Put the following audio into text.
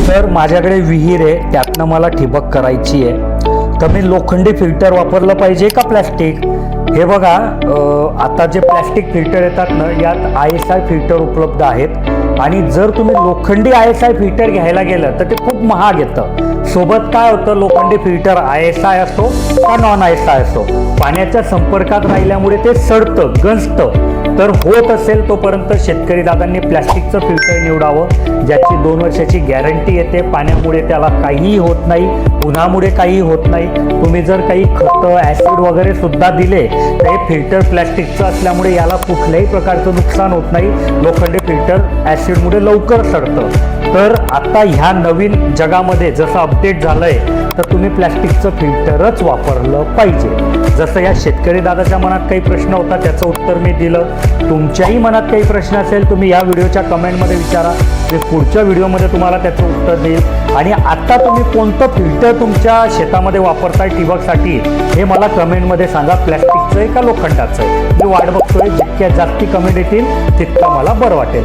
तर माझ्याकडे विहीर आहे, त्यातनं मला ठिबक करायची आहे, तर मी लोखंडी फिल्टर वापरलं पाहिजे का प्लॅस्टिक? हे बघा, आता जे प्लॅस्टिक फिल्टर येतात ना, यात ISI फिल्टर उपलब्ध आहेत आणि जर तुम्ही लोखंडी ISI फिल्टर घ्यायला गेलं तर ते खूप महाग येतं. सोबत काय होतं, लोखंडी फिल्टर ISI असो का नॉन ISI असो, पाण्याच्या संपर्कात राहिल्यामुळे ते सडतं, गंजतं. तर होत असेल तोपर्यंत शेतकरी दादांनी प्लॅस्टिकचं फिल्टर निवडावं, ज्याची 2 वर्षाची गॅरंटी येते. पाण्यामुळे त्याला काहीही होत नाही, उन्हामुळे काहीही होत नाही. तुम्ही जर काही खतं, ॲसिड वगैरे सुद्धा दिले तर हे फिल्टर प्लॅस्टिकचं असल्यामुळे याला कुठल्याही प्रकारचं नुकसान होत नाही. लोखंडी फिल्टर ॲसिडमुळे लवकर सडतं. तर आता ह्या नवीन जगामध्ये जसं अपडेट झालंय, तर तुम्ही प्लॅस्टिकचं फिल्टरच वापरलं पाहिजे. जसं या शेतकरी दादाच्या मनात काही प्रश्न होता, त्याचं उत्तर मी दिलं. तुमच्याही मनात काही प्रश्न असेल तुम्ही या व्हिडिओच्या कमेंटमध्ये विचारा, मी पुढच्या व्हिडिओमध्ये तुम्हाला त्याचं उत्तर देईल. आणि आता तुम्ही कोणतं फिल्टर तुमच्या शेतामध्ये वापरताय ठिबकसाठी हे मला कमेंटमध्ये सांगा, प्लॅस्टिकचं आहे का लोखंडाचं आहे. मी वाट बघतोय, जितक्या जास्ती कमेंट येतील तितकं मला बरं वाटेल.